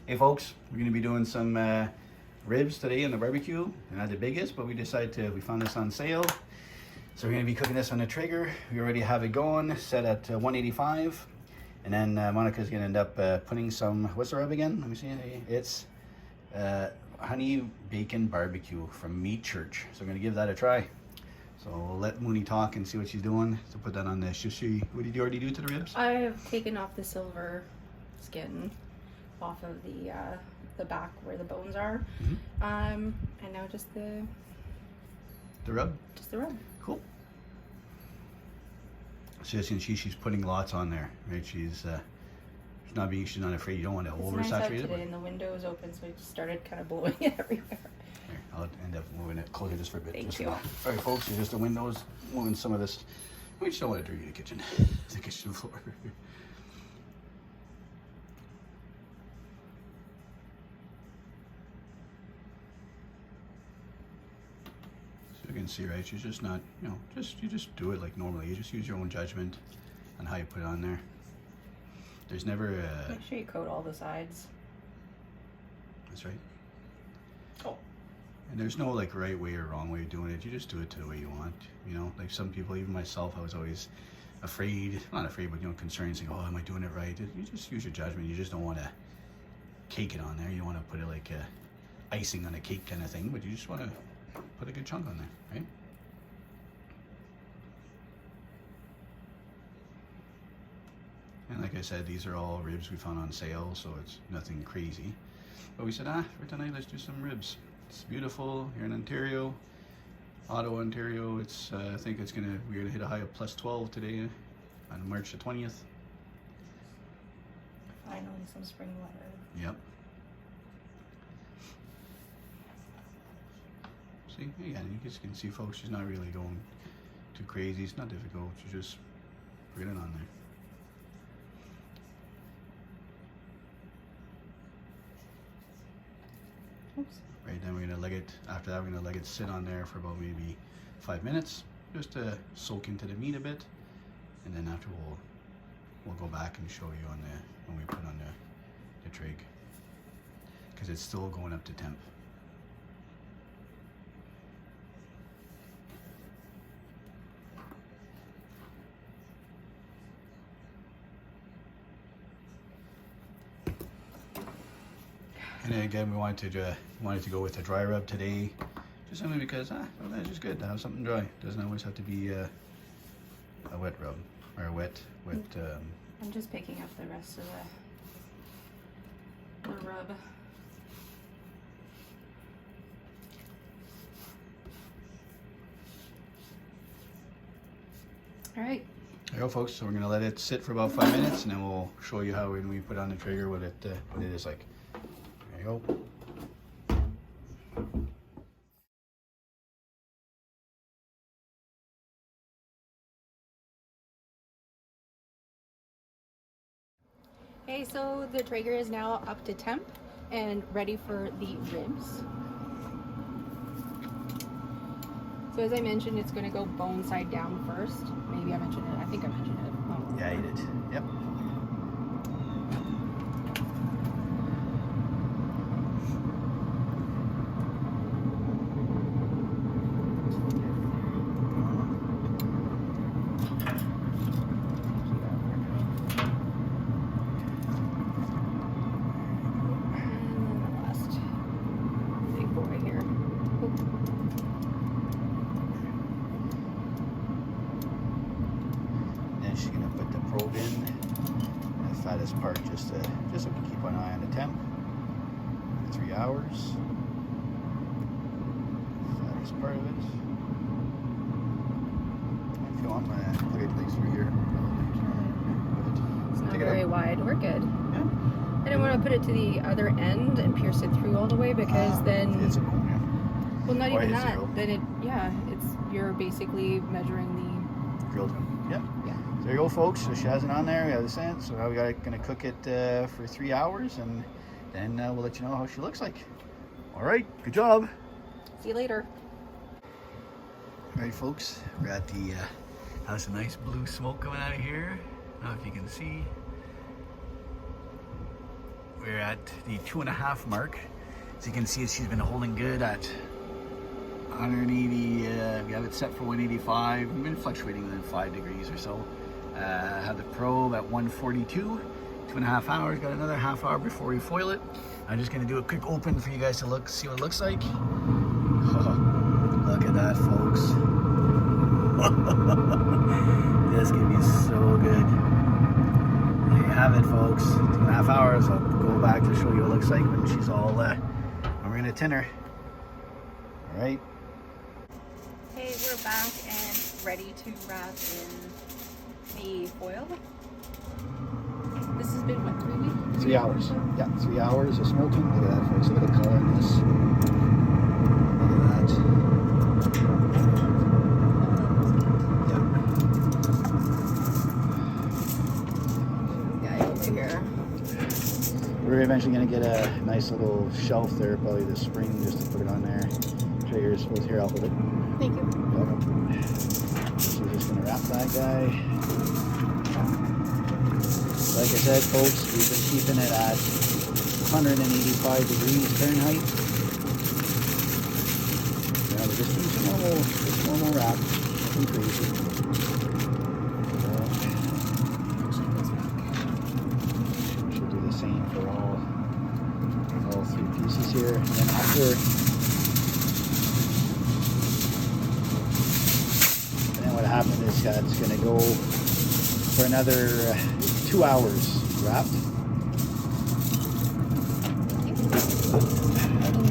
Hey folks, we're going to be doing some ribs today on the barbecue. They're not the biggest, but we found this on sale. So we're going to be cooking this on the Traeger. We already have it going, set at 185. And then Monica's going to end up putting some, what's the rub again? Let me see. It's honey bacon barbecue from Meat Church. So we're going to give that a try. So we'll let Mooney talk and see what she's doing. So put that on the shishi. What did you already do to the ribs? I have taken off the silver skin off of the back where the bones are, and now just the rub. Just the rub. Cool. So as you can see, she's putting lots on there, right? She's she's not afraid. You don't want to oversaturate nice out it. Today, and the window is open, so it just started kind of blowing it everywhere. Here, I'll end up moving it closer just for a bit. Thank you. All right, folks. It's just the windows moving some of this. We just don't want to dirty the kitchen, the kitchen floor. You can see, right? She's just not, you just do it like normally. You just use your own judgment on how you put it on there. There's never a... Make sure you coat all the sides. That's right. Oh. And there's no like right way or wrong way of doing it. You just do it to the way you want. Like some people, even myself, I was always afraid, not afraid, but concerned, saying, oh, am I doing it right? You just use your judgment. You just don't want to cake it on there. You don't want to put it like icing on a cake kind of thing, but you just want to put a good chunk on there, right? And like I said, these are all ribs we found on sale, so it's nothing crazy. But we said, for tonight, let's do some ribs. It's beautiful here in Ontario, Ottawa, Ontario. It's I think we're gonna hit a high of plus 12 today on March the 20th. Finally, some spring weather. Yep. See, again, you just can see, folks, she's not really going too crazy. It's not difficult. She just put it on there. Oops. Right, then we're gonna let it. After that, we're gonna let it sit on there for about maybe 5 minutes, just to soak into the meat a bit, and then after we'll go back and show you on when we put on the Traeger, because it's still going up to temp. And then again, we wanted to go with the dry rub today, just simply because that's just good to have something dry. It doesn't always have to be a wet rub or a wet. I'm just picking up the rest of the rub. All right. There you go, folks. So we're gonna let it sit for about 5 minutes, and then we'll show you how when we put on the Traeger what it is like. There you go. Okay, so the Traeger is now up to temp and ready for the ribs. So as I mentioned, it's going to go bone side down first. Maybe I mentioned it. I think I mentioned it. Oh. Yeah, you did. Yep. She's gonna put the probe in the fattest part, just so we can keep an eye on the temp. 3 hours. Fattest part of it. If you want, I'm gonna put it at least through here. It's not very wide. We're good. Yeah. I didn't want to put it to the other end and pierce it through all the way, because then it's a bone, yeah. Well, not even that. Then you're basically measuring the grilled him. Yep. Yeah. So there you go, folks. So she has it on there. We have the scent. So now we're gonna cook it for 3 hours, and then we'll let you know how she looks like. All right. Good job. See you later. All right, folks. We're at the has a nice blue smoke coming out of here. I don't know if you can see. we're at the 2.5 mark. So you can see she's been holding good at 180. We have it set for 185. We've been fluctuating within 5 degrees or so. Have the probe at 142. 2.5 hours. Got another half hour before we foil it. I'm just gonna do a quick open for you guys to see what it looks like. Oh, look at that, folks. This can be so good. There you have it, folks. 2.5 hours. I'll go back to show you what it looks like when she's all when we're gonna tin her. All right. Okay, we're back and ready to wrap in the foil. This has been what, 3 weeks? 3 hours. Yeah, 3 hours of smoking. Look at that, folks. Look at the color in this. Look at that. Yeah. Guy over here. We're eventually going to get a nice little shelf there, probably this spring, just to put it on there. Traeger's supposed to help with it. Thank you. Welcome. So we're just going to wrap that guy. Like I said, folks, we've been keeping it at 185 degrees Fahrenheit. Yeah, we're just doing some normal wrap, nothing crazy. Should do the same for all 3 pieces here. And then what happened is it's going to go for another 2 hours wrapped.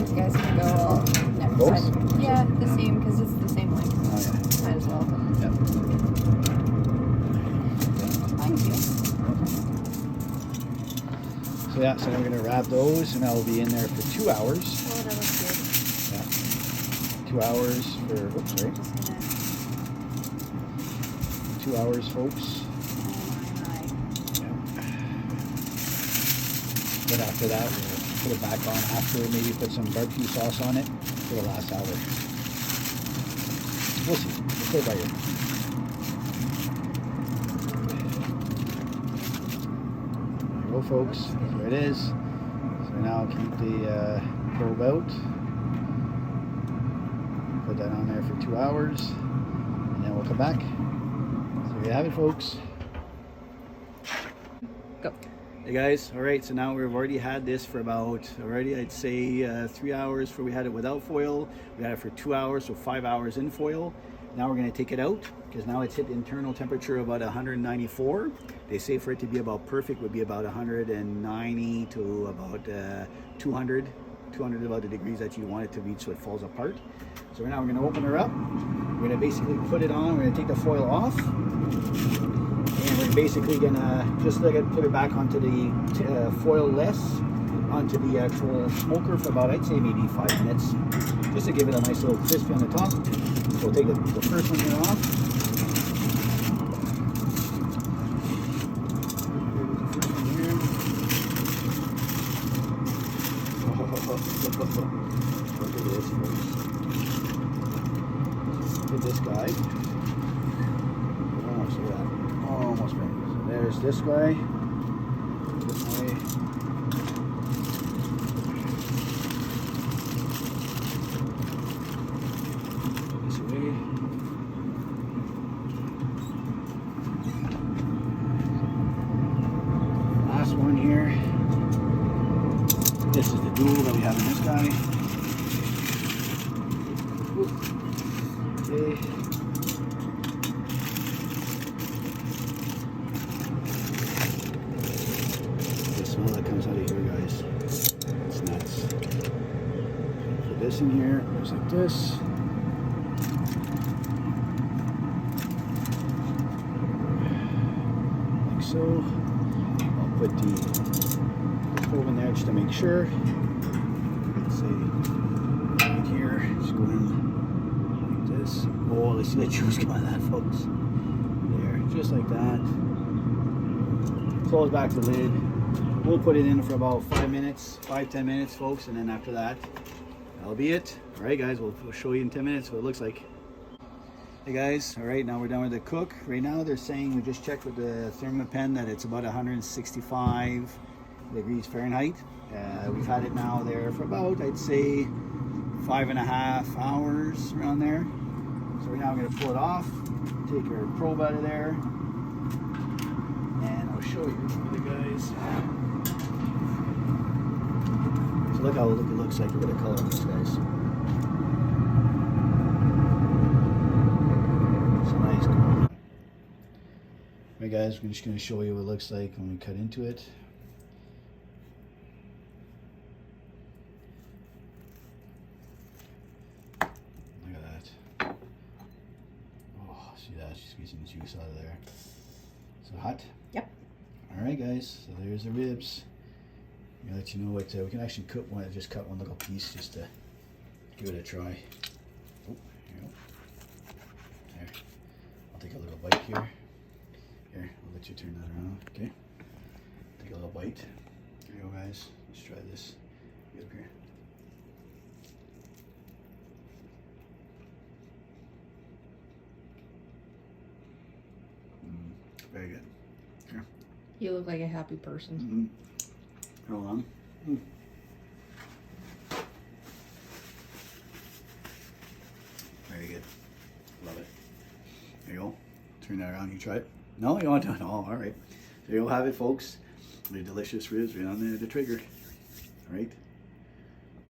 You guys can go all next Both? time. Yeah, the same, because it's the same length. Oh, yeah. Might as well. Yep. Thank you. So yeah, so we're going to wrap those, and that'll be in there for 2 hours. Oh, that looks Yeah. 2 hours for, oops, sorry. good. Just gonna, 2 hours, folks. oh my. Then after that, we'll put it back on after, maybe put some barbecue sauce on it for the last hour. We'll see. We'll play by ear. There you go, folks. There it is. So now I'll keep the probe out. Put that on there for 2 hours. And then we'll come back. So there you have it, folks. Go. Hey guys, all right, so now we've already had this for about, I'd say 3 hours for we had it without foil. We had it for 2 hours, so 5 hours in foil. Now we're gonna take it out because now it's hit internal temperature about 194. They say for it to be about perfect would be about 190 to about 200 about the degrees that you want it to reach so it falls apart. So now we're gonna open her up. We're gonna basically put it on, we're gonna take the foil off. And we're basically gonna just put it back onto the foil less onto the actual smoker for about, I'd say maybe 5 minutes, just to give it a nice little crispy on the top. So we'll take the first one here off. Look at this, folks. Look at this guy. Almost look at that. Almost ready. So there's this guy. This way. This way. Last one here. This is the dual that we have in this guy. Okay. The smell that comes out of here, guys. It's nuts. Put this in here, just like this. Like so. I'll put the probe in there just to make sure. Let's say right here, just go in like this. Oh, let's see the juice come out of that, folks. There, just like that. Close back the lid. We'll put it in for about 5 minutes, 5-10 minutes, folks, and then after that, that'll be it. All right, guys, we'll show you in 10 minutes what it looks like. Hey guys, all right, now we're done with the cook. Right now they're saying, we just checked with the thermopen that it's about 165 degrees Fahrenheit. We've had it now there for about, I'd say, 5.5 hours around there. So now I'm going to pull it off, take our probe out of there, and I'll show you the guys. So look how it looks like. Look at the color of this, guys. It's a nice gold. Alright guys, we're just going to show you what it looks like when we cut into it. Look at that. Oh, see that? She's getting the juice out of there. So hot? Yep. Alright guys, so there's the ribs. I'm going to let you know what, we can actually cut one, just cut one little piece just to give it a try. Oh, here you go. There. I'll take a little bite here. Here, I'll let you turn that around, okay? Take a little bite. Here you go, guys. Let's try this. Get up here. Very good. Here. You look like a happy person. Hold on. Very good. Love it. There you go. Turn that around. You try it. No, you want to? No, all right. There you'll have it, folks. The delicious ribs right on the Traeger. All right.